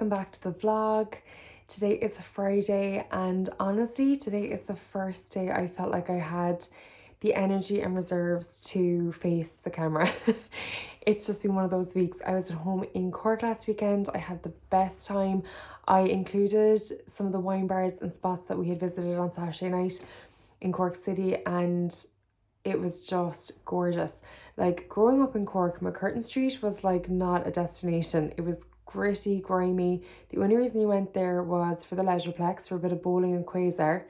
welcome back to the vlog. Today is a Friday and honestly today is the first day I felt like I had the energy and reserves to face the camera. It's just been one of those weeks. I was at home in Cork last weekend. I had the best time. I included some of the wine bars and spots that we had visited on Saturday night in Cork City, and it was just gorgeous. Like, growing up in Cork, McCurtain Street was like not a destination. It was gritty, grimy. The only reason you went there was for the Leisureplex, for a bit of bowling and quasar,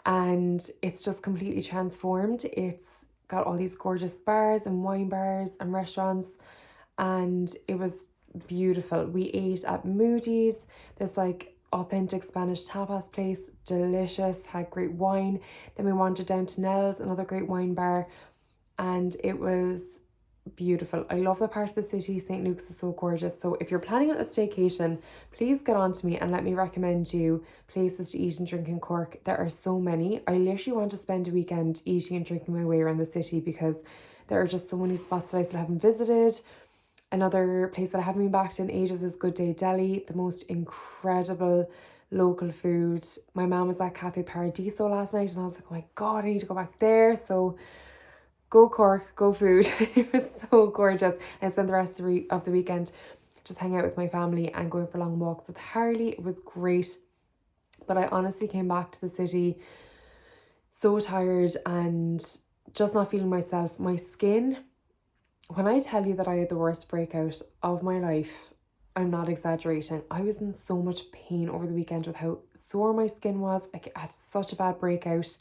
and it's just completely transformed. It's got all these gorgeous bars and wine bars and restaurants, and it was beautiful. We ate at Moody's, this like authentic Spanish tapas place, delicious, had great wine. Then we wandered down to Nell's, another great wine bar, and it was beautiful. I love the part of the city. St. Luke's is so gorgeous. So if you're planning on a staycation, please get on to me and let me recommend you places to eat and drink in Cork. There are so many. I literally want to spend a weekend eating and drinking my way around the city because there are just so many spots that I still haven't visited. Another place that I haven't been back to in ages is Good Day Deli, the most incredible local food. My mom was at Cafe Paradiso last night and I was like, oh my God, I need to go back there. So go Cork, go food. It was so gorgeous. I spent the rest of the weekend just hanging out with my family and going for long walks with Harley. It was great. But I honestly came back to the city so tired and just not feeling myself. My skin, when I tell you that I had the worst breakout of my life, I'm not exaggerating. I was in so much pain over the weekend with how sore my skin was. I had such a bad breakout.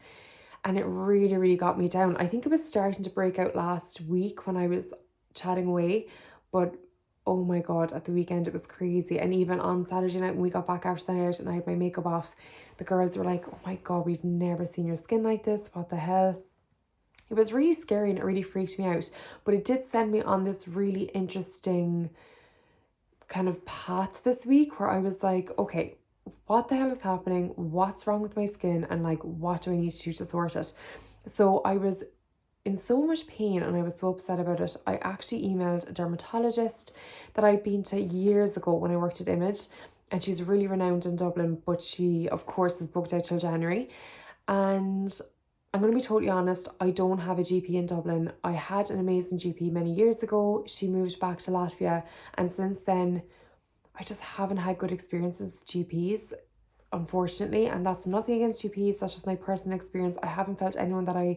And it really, really got me down. I think it was starting to break out last week when I was chatting away, but oh my God, at the weekend it was crazy. And even on Saturday night when we got back after the night out and I had my makeup off, the girls were like, oh my God, we've never seen your skin like this. What the hell? It was really scary and it really freaked me out. But it did send me on this really interesting kind of path this week where I was like, okay, what the hell is happening? What's wrong with my skin? And like, what do I need to do to sort it? So I was in so much pain and I was so upset about it. I actually emailed a dermatologist that I'd been to years ago when I worked at Image, and she's really renowned in Dublin, but she of course is booked out till January. And I'm going to be totally honest, I don't have a GP in Dublin. I had an amazing GP many years ago. She moved back to Latvia, and since then I just haven't had good experiences with GPs, unfortunately. And that's nothing against GPs, that's just my personal experience. I haven't felt anyone that I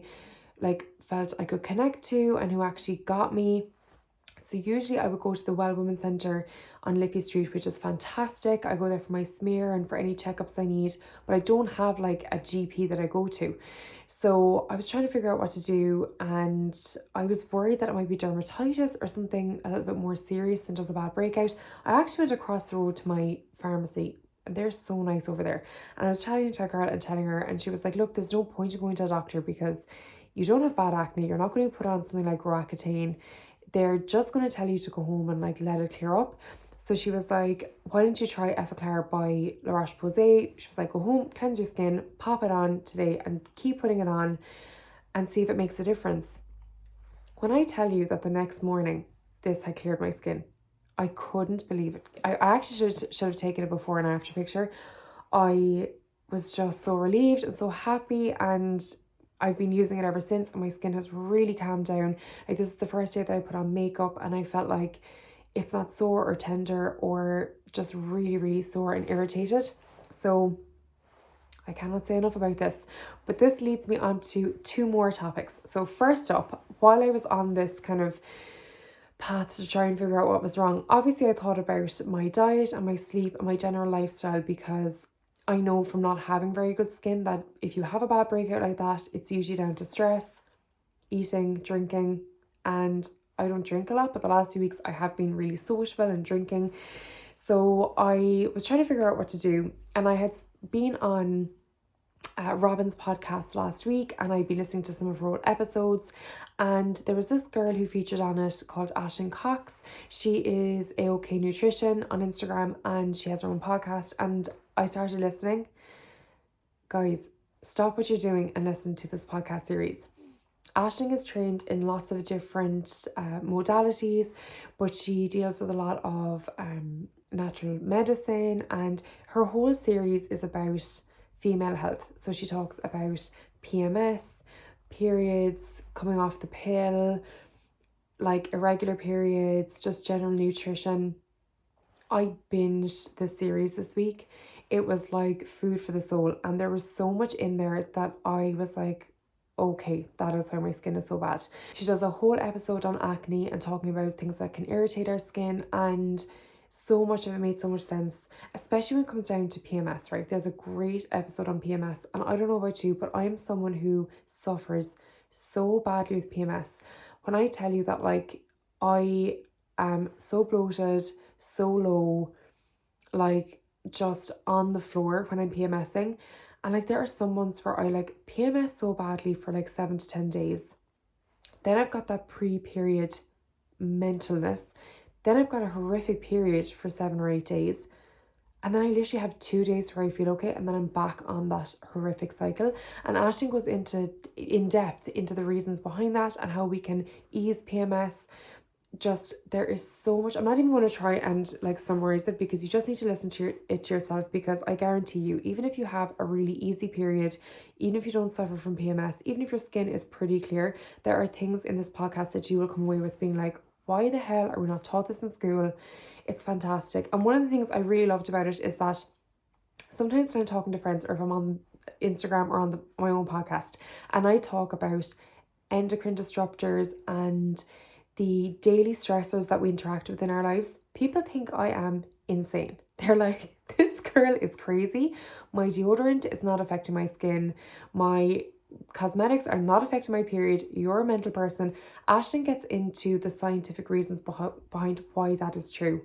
felt I could connect to and who actually got me. So usually I would go to the Well Women's Centre on Liffey Street, which is fantastic. I go there for my smear and for any checkups I need, but I don't have like a GP that I go to. So I was trying to figure out what to do, and I was worried that it might be dermatitis or something a little bit more serious than just a bad breakout. I actually went across the road to my pharmacy, and they're so nice over there. And I was chatting to a girl and telling her, and she was like, look, there's no point in going to a doctor because you don't have bad acne. You're not going to put on something like Roaccutane. They're just going to tell you to go home and like let it clear up. So she was like, why don't you try Effaclar by La Roche-Posay? She was like, go home, cleanse your skin, pop it on today and keep putting it on and see if it makes a difference. When I tell you that the next morning this had cleared my skin, I couldn't believe it. I actually should have taken a before and after picture. I was just so relieved and so happy, and I've been using it ever since, and my skin has really calmed down. Like, this is the first day that I put on makeup and I felt like it's not sore or tender or just really, really sore and irritated. So I cannot say enough about this, but this leads me on to two more topics. So first up, while I was on this kind of path to try and figure out what was wrong, obviously I thought about my diet and my sleep and my general lifestyle, because I know from not having very good skin that if you have a bad breakout like that, it's usually down to stress, eating, drinking, and I don't drink a lot, but the last few weeks I have been really sociable and drinking. So I was trying to figure out what to do, and I had been on Robin's podcast last week, and I'd been listening to some of her old episodes, and there was this girl who featured on it called Ashlyn Cox. She is AOK Nutrition on Instagram, and she has her own podcast, and I started listening. Guys, stop what you're doing and listen to this podcast series. Aisling is trained in lots of different modalities, but she deals with a lot of natural medicine, and her whole series is about female health. So she talks about PMS, periods, coming off the pill, like irregular periods, just general nutrition. I binged this series this week. It was like food for the soul, and there was so much in there that I was like, okay, that is why my skin is so bad. She does a whole episode on acne and talking about things that can irritate our skin, and so much of it made so much sense, especially when it comes down to PMS, right? There's a great episode on PMS, and I don't know about you, but I'm someone who suffers so badly with PMS. When I tell you that, like, I am so bloated, so low, like just on the floor when I'm PMSing. And like there are some months where I like PMS so badly for like 7 to 10 days. Then I've got that pre-period mentalness. Then I've got a horrific period for 7 or 8 days. And then I literally have 2 days where I feel okay, and then I'm back on that horrific cycle. And Ashton goes in depth into the reasons behind that and how we can ease PMS. Just there is so much. I'm not even going to try and like summarize it, because you just need to listen to it to yourself, because I guarantee you, even if you have a really easy period, even if you don't suffer from PMS, even if your skin is pretty clear, there are things in this podcast that you will come away with being like, why the hell are we not taught this in school? It's fantastic. And one of the things I really loved about it is that sometimes when I'm talking to friends, or if I'm on Instagram or on my own podcast, and I talk about endocrine disruptors and the daily stressors that we interact with in our lives, people think I am insane. They're like, this girl is crazy. My deodorant is not affecting my skin. My cosmetics are not affecting my period. You're a mental person. Ashton gets into the scientific reasons behind why that is true.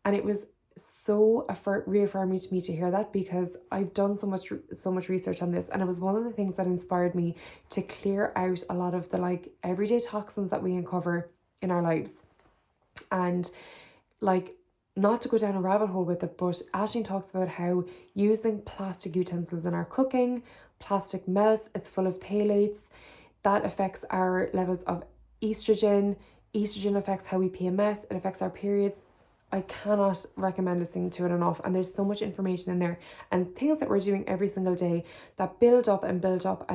And it was so reaffirming to me to hear that, because I've done so much research on this, and it was one of the things that inspired me to clear out a lot of the like everyday toxins that we uncover in our lives. And like, not to go down a rabbit hole with it, but Aisling talks about how using plastic utensils in our cooking, plastic melts, it's full of phthalates, that affects our levels of estrogen. Estrogen affects how we PMS, it affects our periods. I cannot recommend listening to it enough, and there's so much information in there and things that we're doing every single day that build up and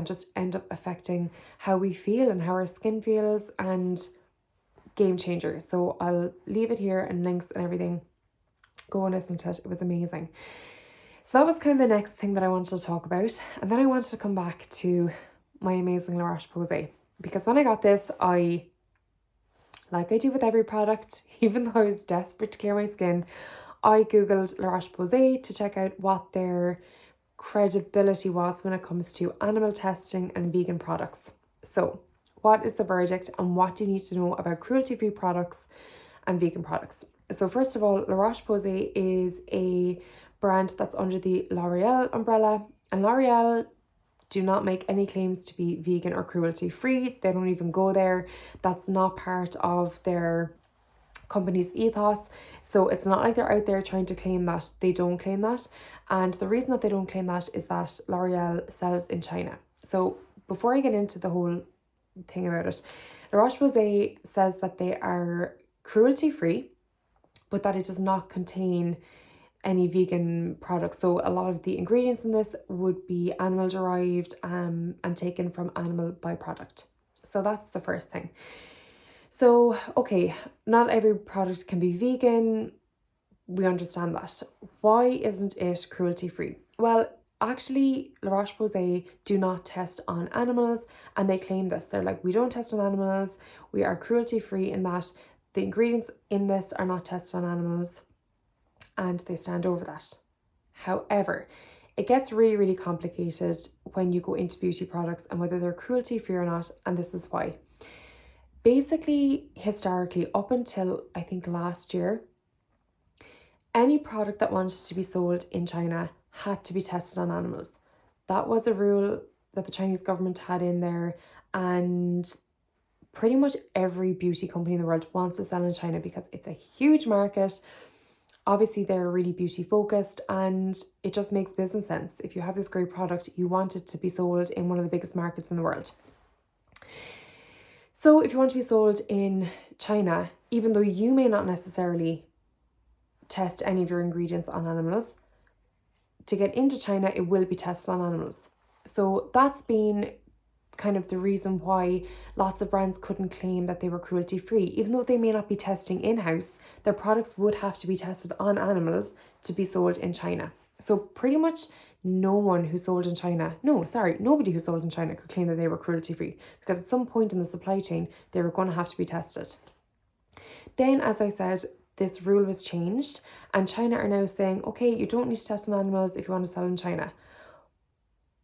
just end up affecting how we feel and how our skin feels, and game changer. So I'll leave it here and links and everything. Go and listen to it. It was amazing. So that was kind of the next thing that I wanted to talk about. And then I wanted to come back to my amazing La Roche-Posay, because when I got this, like I do with every product, even though I was desperate to clear my skin, I googled La Roche-Posay to check out what their credibility was when it comes to animal testing and vegan products. So what is the verdict, and what do you need to know about cruelty-free products and vegan products? So first of all, La Roche-Posay is a brand that's under the L'Oreal umbrella, and L'Oreal do not make any claims to be vegan or cruelty-free. They don't even go there. That's not part of their company's ethos. So it's not like they're out there trying to claim that. They don't claim that. And the reason that they don't claim that is that L'Oreal sells in China. So before I get into the whole thing about it, La Roche-Posay says that they are cruelty-free, but that it does not contain any vegan products. So a lot of the ingredients in this would be animal derived and taken from animal byproduct. So that's the first thing. So, okay, not every product can be vegan. We understand that. Why isn't it cruelty-free? Well, actually, La Roche-Posay do not test on animals, and they claim this. They're like, we don't test on animals. We are cruelty-free in that the ingredients in this are not tested on animals, and they stand over that. However, it gets really, really complicated when you go into beauty products and whether they're cruelty-free or not, and this is why. Basically, historically, up until I think last year, any product that wanted to be sold in China had to be tested on animals. That was a rule that the Chinese government had in there, and pretty much every beauty company in the world wants to sell in China because it's a huge market. Obviously, they're really beauty focused, and it just makes business sense. If you have this great product, you want it to be sold in one of the biggest markets in the world. So if you want to be sold in China, even though you may not necessarily test any of your ingredients on animals, to get into China, it will be tested on animals. So that's been kind of the reason why lots of brands couldn't claim that they were cruelty free. Even though they may not be testing in-house, their products would have to be tested on animals to be sold in China. So pretty much nobody who sold in China could claim that they were cruelty free, because at some point in the supply chain, they were going to have to be tested. Then, as I said, this rule was changed, and China are now saying, okay, you don't need to test on animals if you want to sell in China.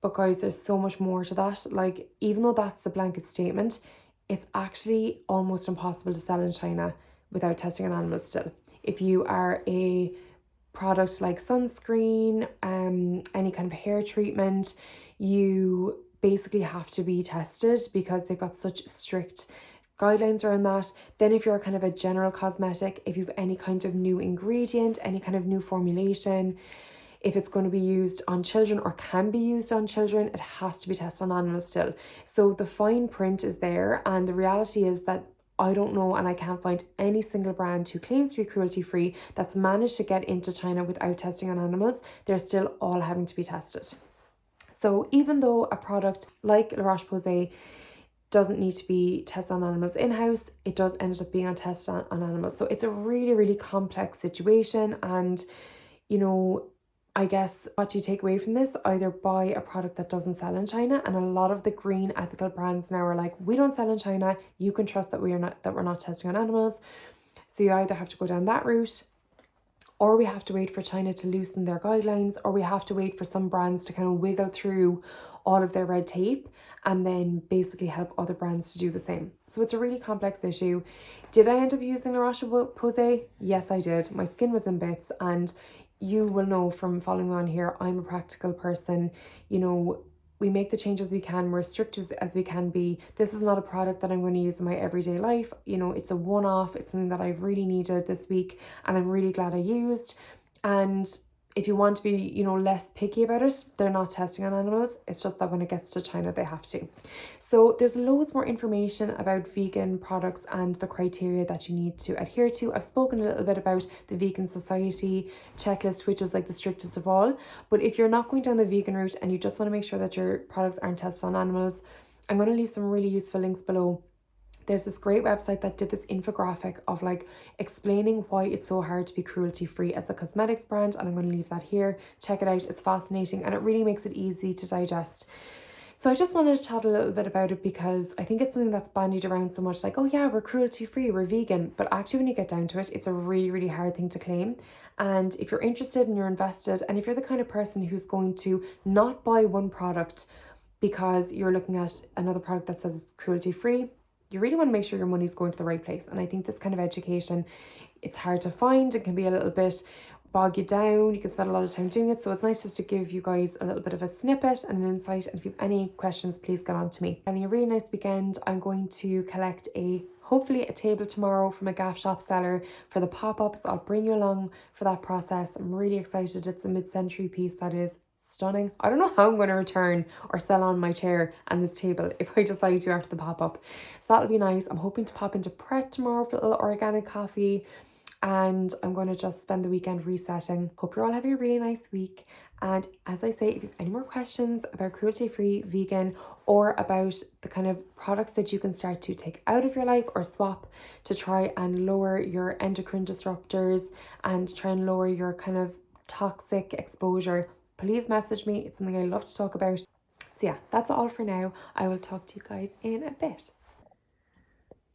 But guys, there's so much more to that. Like, even though that's the blanket statement, it's actually almost impossible to sell in China without testing on animals still. If you are a product like sunscreen, any kind of hair treatment, you basically have to be tested because they've got such strict guidelines around that. Then if you're kind of a general cosmetic, if you've any kind of new ingredient, any kind of new formulation, if it's going to be used on children or can be used on children, it has to be tested on animals still. So the fine print is there, and the reality is that I don't know, and I can't find any single brand who claims to be cruelty free that's managed to get into China without testing on animals. They're still all having to be tested. So even though a product like La Roche-Posay doesn't need to be tested on animals in-house, it does end up being on test on animals. So it's a really, really complex situation. And, you know, I guess what you take away from this, either buy a product that doesn't sell in China, and a lot of the green ethical brands now are like, we don't sell in China, you can trust that we're not testing on animals. So you either have to go down that route, or we have to wait for China to loosen their guidelines, or we have to wait for some brands to kind of wiggle through all of their red tape and then basically help other brands to do the same. So it's a really complex issue. Did I end up using La Roche-Posay? Yes, I did. My skin was in bits, and you will know from following me on here, I'm a practical person. You know, we make the changes we can, we're as strict as we can be. This is not a product that I'm going to use in my everyday life. You know, it's a one-off, it's something that I've really needed this week, and I'm really glad I used. And if you want to be, you know, less picky about it, they're not testing on animals. It's just that when it gets to China, they have to. So there's loads more information about vegan products and the criteria that you need to adhere to. I've spoken a little bit about the Vegan Society checklist, which is like the strictest of all. But if you're not going down the vegan route and you just want to make sure that your products aren't tested on animals, I'm going to leave some really useful links below. There's this great website that did this infographic of like explaining why it's so hard to be cruelty free as a cosmetics brand, and I'm going to leave that here. Check it out, it's fascinating and it really makes it easy to digest. So I just wanted to chat a little bit about it because I think it's something that's bandied around so much, like, oh yeah, we're cruelty free, we're vegan, but actually when you get down to it, it's a really, really hard thing to claim. And if you're interested and you're invested, and if you're the kind of person who's going to not buy one product because you're looking at another product that says it's cruelty free, you really want to make sure your money's going to the right place. And I think this kind of education, it's hard to find. It can be a little bit bog you down. You can spend a lot of time doing it. So it's nice just to give you guys a little bit of a snippet and an insight. And if you have any questions, please get on to me. Having a really nice weekend. I'm going to collect hopefully a table tomorrow from a GAFF Shop seller for the pop-ups. I'll bring you along for that process. I'm really excited. It's a mid-century piece that is stunning. I don't know how I'm going to return or sell on my chair and this table if I decide to after the pop-up. So that'll be nice. I'm hoping to pop into Pret tomorrow for a little organic coffee, and I'm going to just spend the weekend resetting. Hope you're all having a really nice week. And as I say, if you have any more questions about cruelty-free, vegan, or about the kind of products that you can start to take out of your life or swap to try and lower your endocrine disruptors and try and lower your kind of toxic exposure, please message me. It's something I love to talk about. So yeah, that's all for now. I will talk to you guys in a bit.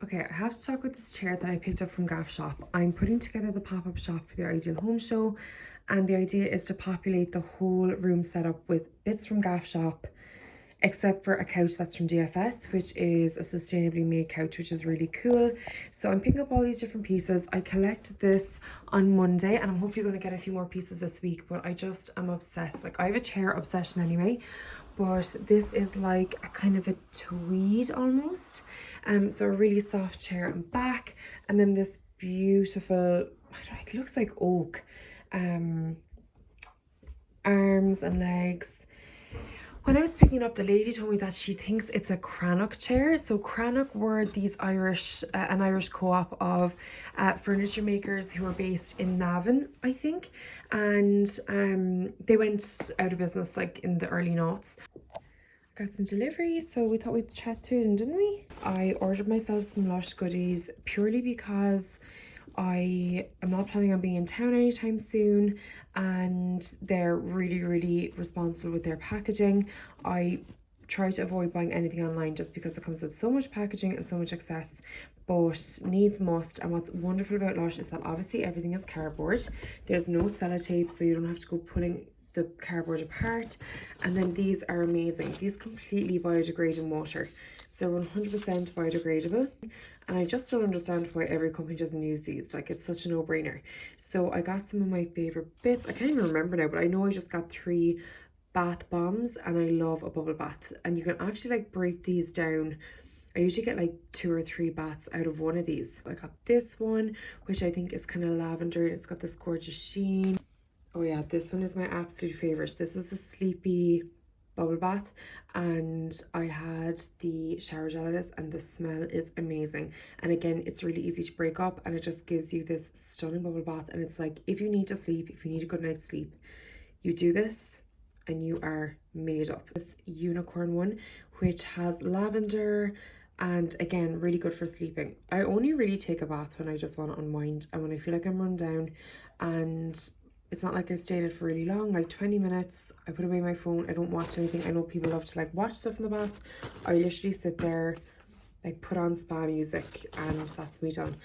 Okay, I have to talk about this chair that I picked up from GAFF Shop. I'm putting together the pop-up shop for the Ideal Home Show, and the idea is to populate the whole room setup with bits from GAFF Shop, except for a couch that's from DFS, which is a sustainably made couch, which is really cool. So I'm picking up all these different pieces. I collected this on Monday, and I'm hopefully going to get a few more pieces this week, but I just am obsessed. Like, I have a chair obsession anyway, but this is like a kind of a tweed almost. So a really soft chair and back, and then this beautiful, I don't know, it looks like oak, arms and legs. When I was picking up, the lady told me that she thinks it's a Cranach chair. So Cranach were these an Irish co-op of furniture makers who were based in Navan, I think. And they went out of business like in the early noughts. Got some deliveries, so we thought we'd chat through them, didn't we? I ordered myself some Lush goodies purely because I am not planning on being in town anytime soon, and they're really responsible with their packaging. I try to avoid buying anything online just because it comes with so much packaging and so much excess, but needs must. And what's wonderful about Lush is that obviously everything is cardboard. There's no sellotape, so you don't have to go pulling the cardboard apart. And then these are amazing. These completely biodegrade in water, so 100% biodegradable. And I just don't understand why every company doesn't use these. Like, it's such a no-brainer. So I got some of my favorite bits. I can't even remember now, but I know I just got 3 bath bombs, and I love a bubble bath. And you can actually like break these down. I usually get like 2 or 3 baths out of one of these. I got this one, which I think is kind of lavender, and it's got this gorgeous sheen. Oh yeah, this one is my absolute favorite. This is the Sleepy bubble bath, and I had the shower gel of this, and the smell is amazing. And again, it's really easy to break up, and it just gives you this stunning bubble bath. And it's like, if you need to sleep, if you need a good night's sleep, you do this and you are made up. This unicorn one, which has lavender, and again, really good for sleeping. I only really take a bath when I just want to unwind and when I feel like I'm run down, and it's not like I stay in it for really long, like 20 minutes. I put away my phone, I don't watch anything. I know people love to like watch stuff in the bath. I literally sit there, like put on spa music, and that's me done.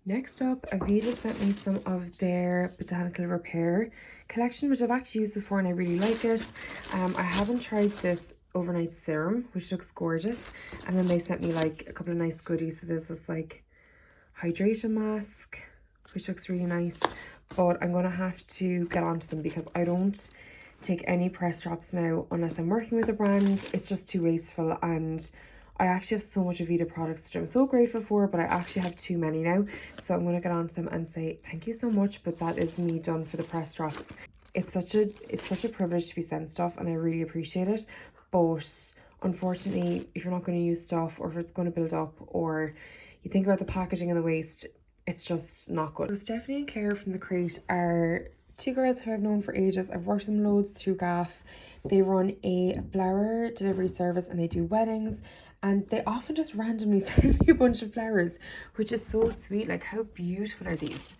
Next up, Aveda sent me some of their botanical repair collection, which I've actually used before and I really like it. I haven't tried this overnight serum, which looks gorgeous. And then they sent me like a couple of nice goodies. So there's this like hydration mask, which looks really nice. But I'm going to have to get onto them because I don't take any press drops now unless I'm working with a brand. It's just too wasteful, and I actually have so much Aveda products, which I'm so grateful for, but I actually have too many now. So I'm going to get onto them and say thank you so much, but that is me done for the press drops. It's such a privilege to be sent stuff, and I really appreciate it. But unfortunately, if you're not going to use stuff, or if it's going to build up, or you think about the packaging and the waste, it's just not good. So Stephanie and Claire from The Crate are 2 girls who I've known for ages. I've worked them loads through GAFF. They run a flower delivery service and they do weddings, and they often just randomly send me a bunch of flowers, which is so sweet. Like, how beautiful are these?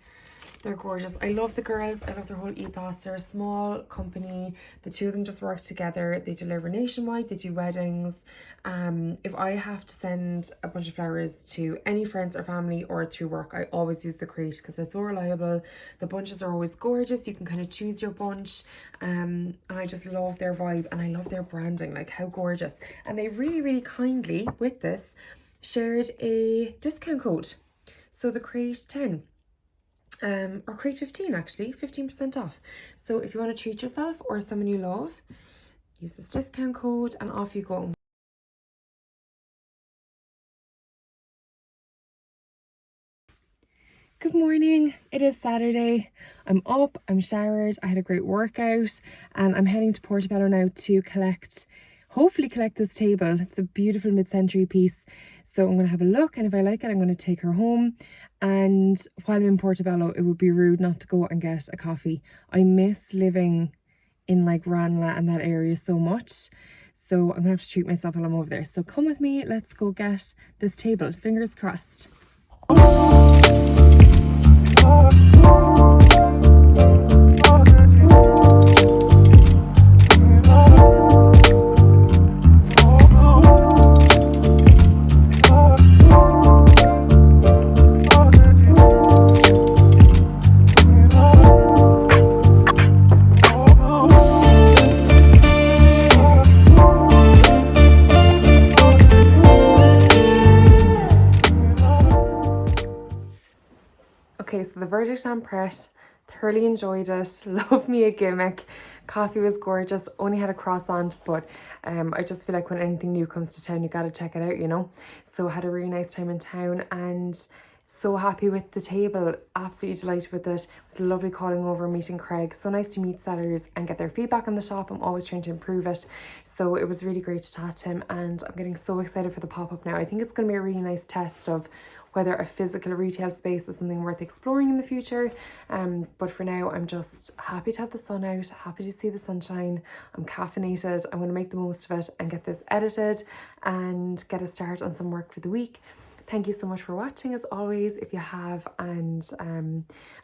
They're gorgeous. I love the girls. I love their whole ethos. They're a small company. The 2 of them just work together. They deliver nationwide. They do weddings. If I have to send a bunch of flowers to any friends or family or through work, I always use The Crate because they're so reliable. The bunches are always gorgeous. You can kind of choose your bunch. And I just love their vibe, and I love their branding. Like, how gorgeous. And they really kindly, with this, shared a discount code. So The Crate 10. Or Crate 15, actually 15% off. So if you want to treat yourself or someone you love, use this discount code and off you go. Good morning. It is Saturday. I'm up, I'm showered, I had a great workout, and I'm heading to Portobello now to hopefully collect this table. It's a beautiful mid-century piece. So I'm going to have a look, and if I like it, I'm going to take her home. And while I'm in Portobello, it would be rude not to go and get a coffee. I miss living in like Ranelagh and that area so much. So I'm going to have to treat myself while I'm over there. So come with me, let's go get this table. Fingers crossed. Okay, so the verdict on Pret, thoroughly enjoyed it, love me a gimmick. Coffee was gorgeous, only had a croissant, but I just feel like when anything new comes to town, you gotta check it out, you know? So I had a really nice time in town, and So happy with the table, absolutely delighted with it. It was lovely calling over, meeting Craig. So nice to meet sellers and get their feedback on the shop. I'm always trying to improve it. So it was really great to chat to him, and I'm getting so excited for the pop-up now. I think it's going to be a really nice test of whether a physical retail space is something worth exploring in the future. But for now, I'm just happy to have the sun out, happy to see the sunshine. I'm caffeinated. I'm going to make the most of it and get this edited and get a start on some work for the week. Thank you so much for watching, as always, if you have, and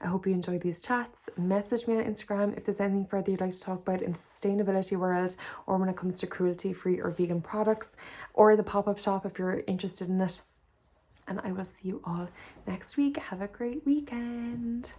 I hope you enjoyed these chats. Message me on Instagram if there's anything further you'd like to talk about in the sustainability world, or when it comes to cruelty-free or vegan products, or the pop-up shop if you're interested in it. And I will see you all next week. Have a great weekend.